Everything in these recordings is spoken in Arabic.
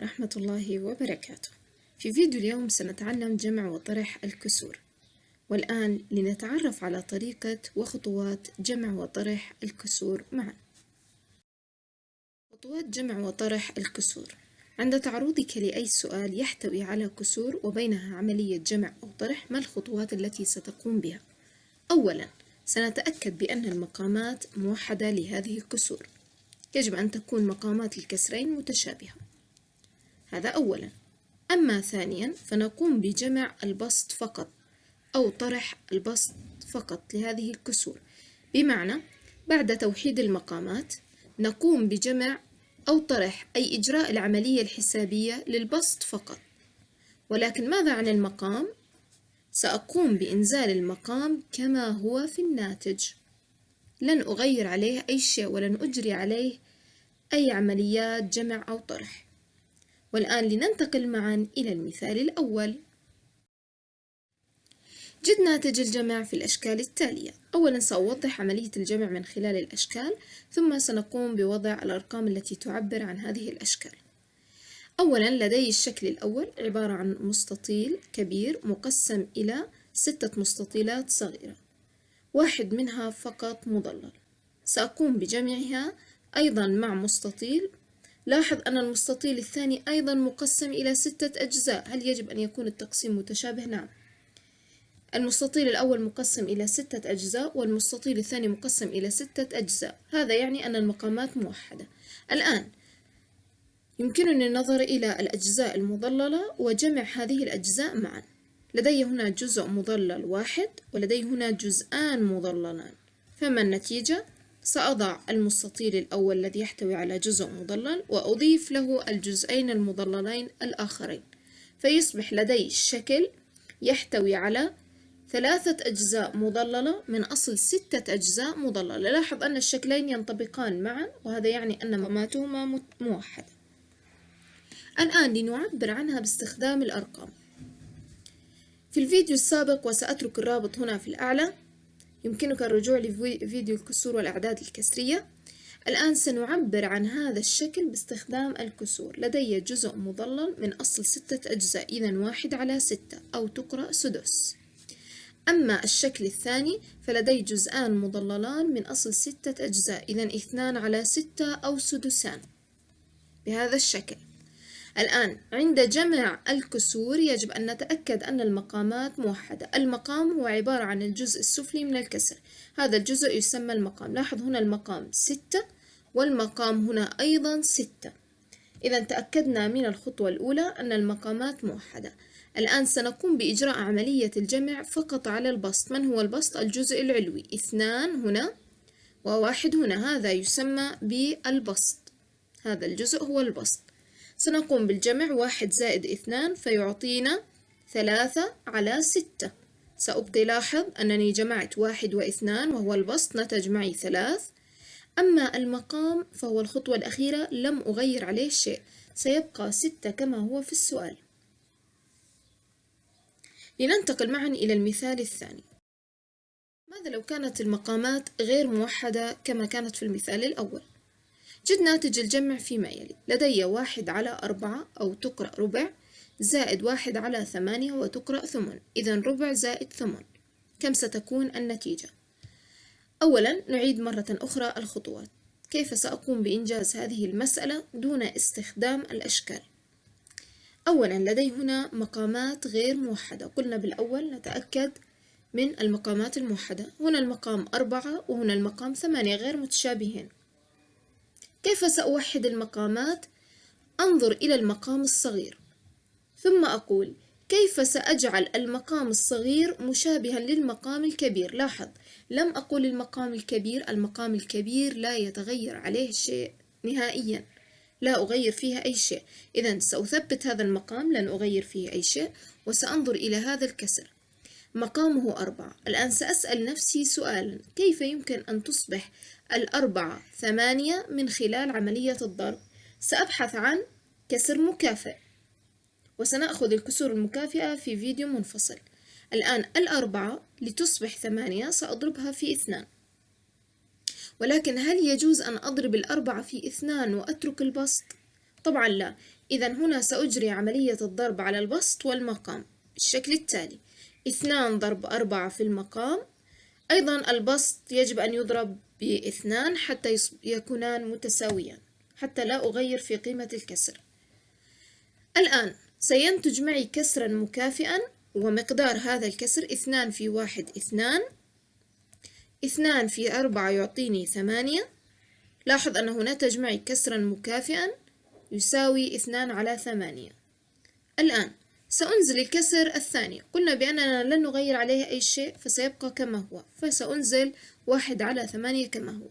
ورحمة الله وبركاته. في فيديو اليوم سنتعلم جمع وطرح الكسور، والآن لنتعرف على طريقة وخطوات جمع وطرح الكسور معا. خطوات جمع وطرح الكسور: عند تعرضك لأي سؤال يحتوي على كسور وبينها عملية جمع أو طرح، ما الخطوات التي ستقوم بها؟ أولاً، سنتأكد بأن المقامات موحدة لهذه الكسور. يجب أن تكون مقامات الكسرين متشابهة، هذا أولاً. أما ثانياً، فنقوم بجمع البسط فقط أو طرح البسط فقط لهذه الكسور، بمعنى بعد توحيد المقامات نقوم بجمع أو طرح أي إجراء العملية الحسابية للبسط فقط. ولكن ماذا عن المقام؟ سأقوم بإنزال المقام كما هو في الناتج، لن أغير عليه أي شيء ولن أجري عليه أي عمليات جمع أو طرح. والآن لننتقل معا إلى المثال الأول. جد ناتج الجمع في الأشكال التالية. أولا، سأوضح عملية الجمع من خلال الأشكال، ثم سنقوم بوضع الأرقام التي تعبر عن هذه الأشكال. أولا، لدي الشكل الأول عبارة عن مستطيل كبير مقسم إلى 6 مستطيلات صغيرة، واحد منها فقط مضلل. سأقوم بجمعها أيضا مع مستطيل. لاحظ أن المستطيل الثاني أيضا مقسم إلى 6 أجزاء. هل يجب أن يكون التقسيم متشابه؟ نعم. المستطيل الأول مقسم إلى 6 أجزاء، والمستطيل الثاني مقسم إلى 6 أجزاء، هذا يعني أن المقامات موحدة. الآن يمكنني النظر إلى الأجزاء المضللة وجمع هذه الأجزاء معا. لدي هنا جزء مضلل واحد، ولدي هنا جزءان مضللان، فما النتيجة؟ سأضع المستطيل الأول الذي يحتوي على جزء مضلل وأضيف له الجزئين المضللين الآخرين، فيصبح لدي الشكل يحتوي على 3 أجزاء مضللة من أصل 6 أجزاء مضللة. لاحظ أن الشكلين ينطبقان معا، وهذا يعني أن مقاماتهما موحدة. الآن لنعبر عنها باستخدام الأرقام. في الفيديو السابق، وسأترك الرابط هنا في الأعلى، يمكنك الرجوع لفيديو الكسور والأعداد الكسرية. الآن سنعبر عن هذا الشكل باستخدام الكسور. لدي جزء مضلل من أصل 6 أجزاء، إذن 1/6 أو تقرأ سدس. أما الشكل الثاني فلدي جزءان مضللان من أصل 6 أجزاء، إذن 2/6 أو سدسان، بهذا الشكل. الآن عند جمع الكسور يجب أن نتأكد أن المقامات موحدة. المقام هو عبارة عن الجزء السفلي من الكسر، هذا الجزء يسمى المقام. لاحظ هنا المقام 6 والمقام هنا أيضا 6، إذا تأكدنا من الخطوة الأولى أن المقامات موحدة. الآن سنقوم بإجراء عملية الجمع فقط على البسط. من هو البسط؟ الجزء العلوي، 2 هنا و1 هنا، هذا يسمى بالبسط، هذا الجزء هو البسط. سنقوم بالجمع 1 زائد 2 فيعطينا 3/6. سأبقي. لاحظ أنني جمعت 1 و2 وهو البسط، نتج معي 3. أما المقام فهو الخطوة الأخيرة، لم أغير عليه شيء، سيبقى 6 كما هو في السؤال. لننتقل معا إلى المثال الثاني. ماذا لو كانت المقامات غير موحدة كما كانت في المثال الأول؟ جد ناتج الجمع فيما يلي. لدي 1/4 أو تقرأ ربع، زائد 1/8 وتقرأ ثمن، إذن ربع زائد ثمن. كم ستكون النتيجة؟ أولا، نعيد مرة أخرى الخطوات. كيف سأقوم بإنجاز هذه المسألة دون استخدام الأشكال؟ أولا، لدي هنا مقامات غير موحدة. قلنا بالأول نتأكد من المقامات الموحدة. هنا المقام 4 وهنا المقام 8، غير متشابهين. كيف سأوحد المقامات؟ أنظر إلى المقام الصغير ثم أقول كيف سأجعل المقام الصغير مشابها للمقام الكبير. لاحظ، لم أقل المقام الكبير، المقام الكبير لا يتغير عليه شيء نهائيا، لا أغير فيها أي شيء. إذن سأثبت هذا المقام، لن أغير فيه أي شيء، وسأنظر إلى هذا الكسر مقامه 4. الآن سأسأل نفسي سؤالا: كيف يمكن أن تصبح 4 8 من خلال عملية الضرب؟ سأبحث عن كسر مكافئ، وسنأخذ الكسور المكافئة في فيديو منفصل. الآن 4 لتصبح 8 سأضربها في 2، ولكن هل يجوز أن أضرب 4 في 2 وأترك البسط؟ طبعا لا، إذا هنا سأجري عملية الضرب على البسط والمقام بالشكل التالي: 2 ضرب 4 في المقام، أيضا البسط يجب أن يضرب ب2 حتى يكونان متساويان، حتى لا أغير في قيمة الكسر. الآن سينتج معي كسرا مكافئا، ومقدار هذا الكسر 2 في 1 2، 2 في 4 يعطيني 8. لاحظ أنه نتج معي كسرا مكافئا يساوي 2 على 8. الآن سأنزل الكسر الثاني، قلنا بأننا لن نغير عليه أي شيء فسيبقى كما هو، فسأنزل 1 على 8 كما هو.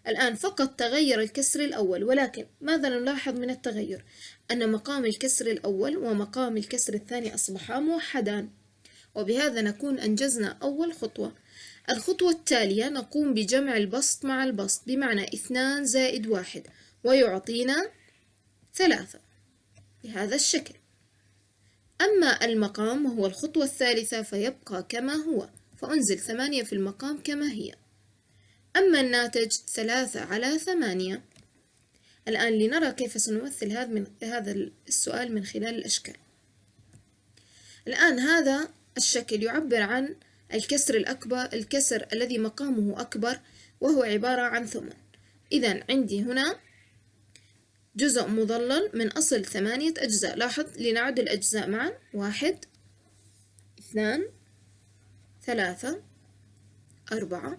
الآن فقط تغير الكسر الأول، ولكن ماذا نلاحظ من التغير؟ أن مقام الكسر الأول ومقام الكسر الثاني أصبحا موحدان، وبهذا نكون أنجزنا أول خطوة. الخطوة التالية نقوم بجمع البسط مع البسط، بمعنى 2 زائد 1 ويعطينا 3 بهذا الشكل. أما المقام وهو الخطوة الثالثة فيبقى كما هو، فأنزل 8 في المقام كما هي. أما الناتج 3 على 8. الآن لنرى كيف سنمثل هذا السؤال من خلال الأشكال. الآن هذا الشكل يعبر عن الكسر الأكبر، الكسر الذي مقامه أكبر، وهو عبارة عن 8. إذا عندي هنا جزء مضلل من أصل 8 أجزاء. لاحظ لنعد الأجزاء معا: 1 2 3 4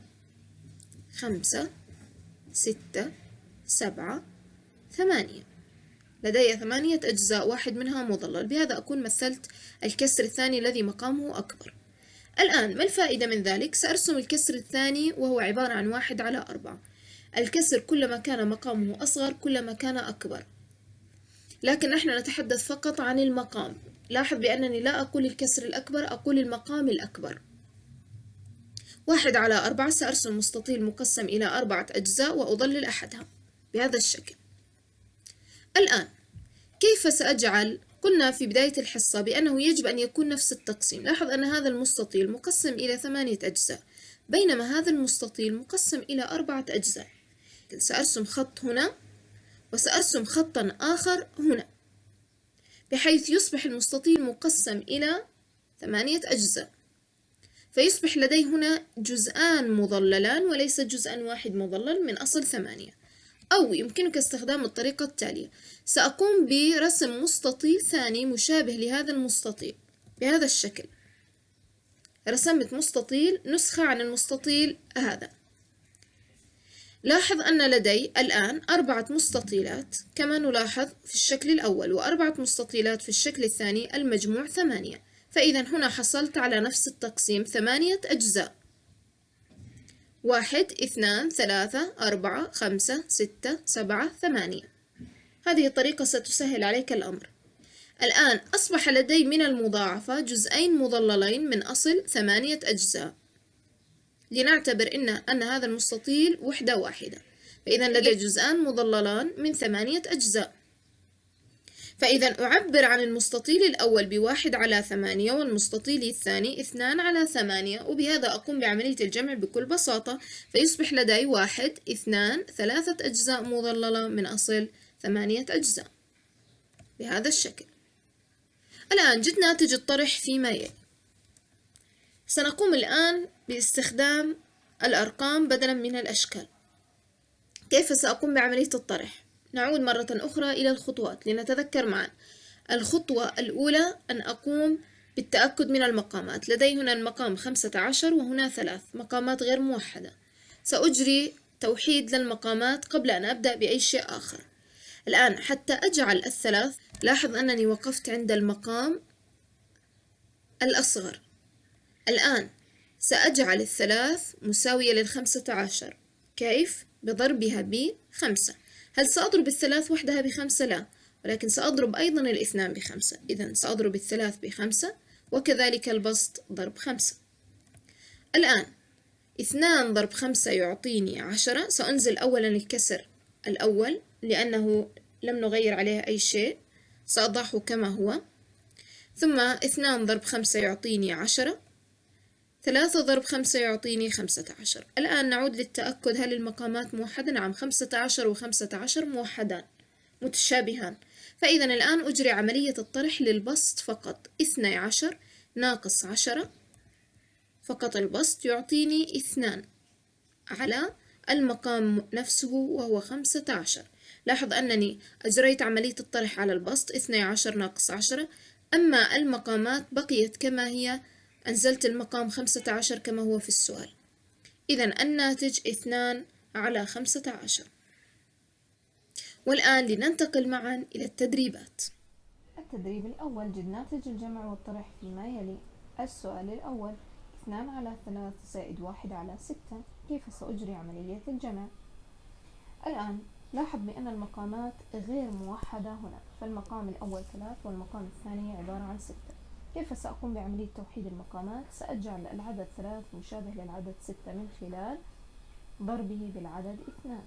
5 6 7 8. لدي 8 أجزاء، واحد منها مضلل. بهذا أكون مثلت الكسر الثاني الذي مقامه أكبر. الآن ما الفائدة من ذلك؟ سأرسم الكسر الثاني وهو عبارة عن 1 على 4. الكسر كلما كان مقامه أصغر كلما كان أكبر، لكن نحن نتحدث فقط عن المقام. لاحظ بأنني لا أقول الكسر الأكبر، أقول المقام الأكبر. 1 على 4 سأرسم مستطيل مقسم إلى 4 أجزاء وأضلل أحدها بهذا الشكل. الآن كيف سأجعل؟ قلنا في بداية الحصة بأنه يجب أن يكون نفس التقسيم. لاحظ أن هذا المستطيل مقسم إلى 8 أجزاء، بينما هذا المستطيل مقسم إلى 4 أجزاء. سأرسم خط هنا وسأرسم خطا آخر هنا، بحيث يصبح المستطيل مقسم إلى 8 أجزاء، فيصبح لدي هنا جزءان مضللان وليس جزءا واحد مضلل من أصل 8. أو يمكنك استخدام الطريقة التالية: سأقوم برسم مستطيل ثاني مشابه لهذا المستطيل بهذا الشكل. رسمت مستطيل نسخة عن المستطيل هذا. لاحظ أن لدي الآن 4 مستطيلات كما نلاحظ في الشكل الأول، و4 مستطيلات في الشكل الثاني، المجموع 8. فإذا هنا حصلت على نفس التقسيم 8 أجزاء: 1 2 3 4 5 6 7 8. هذه الطريقة ستسهل عليك الأمر. الآن أصبح لدي من المضاعفة جزئين مضللين من أصل 8 أجزاء، لنعتبر أن هذا المستطيل وحدة واحدة، فإذا لدي جزءان مضللان من 8 أجزاء. فإذا أعبر عن المستطيل الأول ب1 على 8 والمستطيل الثاني 2 على 8، وبهذا أقوم بعملية الجمع بكل بساطة، فيصبح لدي 1 2 3 أجزاء مضللة من أصل 8 أجزاء بهذا الشكل. الآن جد ناتج الطرح فيما يلي. سنقوم الآن باستخدام الأرقام بدلا من الأشكال. كيف سأقوم بعملية الطرح؟ نعود مرة أخرى إلى الخطوات لنتذكر معا. الخطوة الأولى أن أقوم بالتأكد من المقامات. لدي هنا المقام 15 وهنا 3 مقامات غير موحدة. سأجري توحيد للمقامات قبل أن أبدأ بأي شيء آخر. الآن حتى أجعل الثلاث، لاحظ أنني وقفت عند المقام الأصغر. الآن سأجعل الثلاث مساوية لل15. كيف؟ بضربها ب5. هل سأضرب الثلاث وحدها ب5؟ لا، ولكن سأضرب أيضا الاثنان ب5. إذن سأضرب الثلاث ب5 وكذلك البسط ضرب 5. الآن 2 ضرب 5 يعطيني 10. سأنزل أولا الكسر الأول لأنه لم نغير عليه أي شيء، سأضعه كما هو. ثم 2 ضرب 5 يعطيني 10. 3 ضرب 5 يعطيني 15. الآن نعود للتأكد هل المقامات موحدة؟ نعم، 15 و15 موحدان متشابهان، فإذا الآن أجري عملية الطرح للبسط فقط. 12 ناقص 10، فقط البسط يعطيني 2 على المقام نفسه وهو 15. لاحظ أنني أجريت عملية الطرح على البسط 12 ناقص 10، أما المقامات بقيت كما هي، أنزلت المقام 15 كما هو في السؤال. إذا الناتج 2 على 15. والآن لننتقل معا إلى التدريبات. التدريب الأول: جد ناتج الجمع والطرح فيما يلي. السؤال الأول: 2 على 3 زائد 1 على 6، كيف سأجري عملية الجمع؟ الآن لاحظ بأن المقامات غير موحدة هنا، فالمقام الأول 3 والمقام الثاني عبارة عن 6. كيف سأقوم بعملية توحيد المقامات؟ سأجعل العدد 3 مشابه للعدد 6 من خلال ضربه بالعدد 2.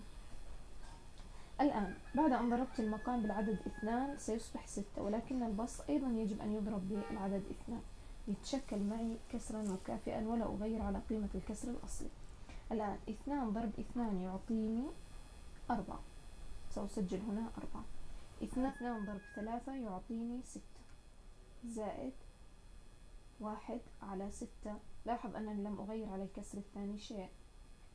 الآن بعد أن ضربت المقام بالعدد 2 سيصبح 6، ولكن البسط أيضا يجب أن يضرب بالعدد 2 يتشكل معي كسرا مكافئا ولا أغير على قيمة الكسر الأصلي. الآن 2 ضرب 2 يعطيني 4، سأسجل هنا 4. 2 ضرب 3 يعطيني 6 زائد 1 على 6. لاحظ أنني لم أغير على الكسر الثاني شيء.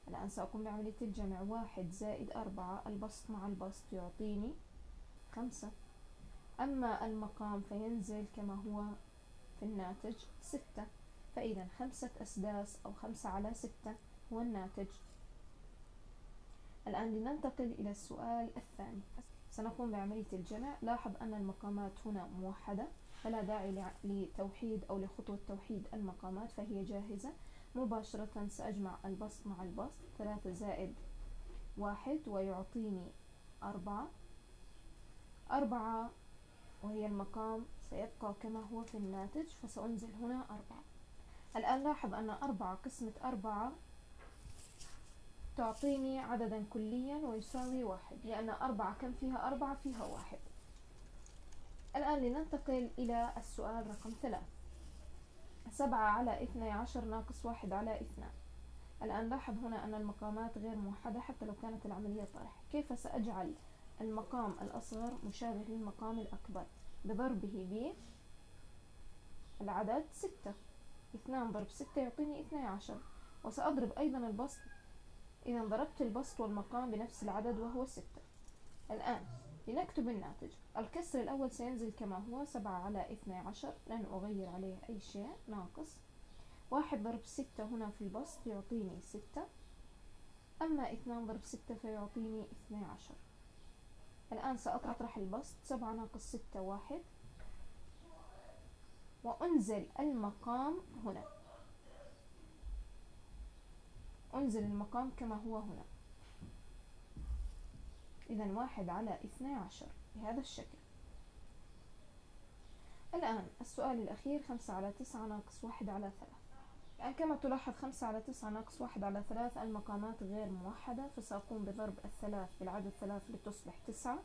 الآن سأقوم بعملية الجمع. 1 زائد 4 البسط مع البسط يعطيني 5، أما المقام فينزل كما هو في الناتج 6. فإذا 5 أسداس أو 5 على 6 هو الناتج. الآن لننتقل إلى السؤال الثاني. سنقوم بعملية الجمع. لاحظ أن المقامات هنا موحدة، فلا داعي لتوحيد أو لخطوة توحيد المقامات، فهي جاهزة. مباشرة سأجمع البسط مع البسط. 3 زائد 1 ويعطيني 4. 4 وهي المقام سيبقى كما هو في الناتج، فسأنزل هنا 4. الآن لاحظ أن 4 قسمة 4 تعطيني عددا كليا ويساوي 1، لأن 4 كم فيها؟ 4 فيها 1. الآن لننتقل إلى السؤال رقم 3. 7 على 12 ناقص 1 على 2. الآن لاحظ هنا أن المقامات غير موحدة حتى لو كانت العملية طرح. كيف سأجعل المقام الأصغر مشابه للمقام الأكبر؟ بضربه بالعدد 6. 2 ضرب 6 يعطيني 12، وسأضرب أيضا البسط. إذا ضربت البسط والمقام بنفس العدد وهو 6. الآن لنكتب الناتج. الكسر الأول سينزل كما هو 7 على 12، لن أغير عليه أي شيء، ناقص 1 ضرب 6 هنا في البسط يعطيني 6، أما 2 ضرب 6 فيعطيني 12. الآن سأطرح البسط. 7 ناقص 6 1، وأنزل المقام هنا، أنزل المقام كما هو هنا. إذا 1 على 12 بهذا الشكل. الآن السؤال الأخير: 5 على 9 ناقص 1 على 3. الآن كما تلاحظ 5 على 9 ناقص 1 على 3 المقامات غير موحدة، فسأقوم بضرب الثلاث بالعدد 3 لتصبح 9،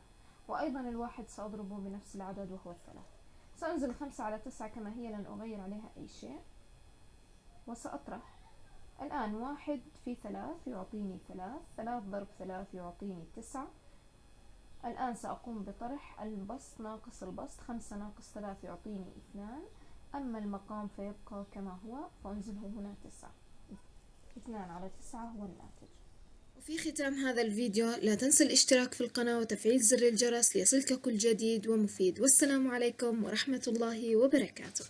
وأيضا الواحد سأضربه بنفس العدد وهو 3. سأنزل 5 على 9 كما هي، لن أغير عليها أي شيء، وسأطرح. الآن 1 في 3 يعطيني 3، 3 ضرب 3 يعطيني 9. الآن سأقوم بطرح البسط ناقص البسط. 5 ناقص 3 يعطيني 2، أما المقام فيبقى كما هو، فأنزله هنا 9. 2 على 9 هو الناتج. وفي ختام هذا الفيديو لا تنسى الاشتراك في القناة وتفعيل زر الجرس ليصلك كل جديد ومفيد. والسلام عليكم ورحمة الله وبركاته.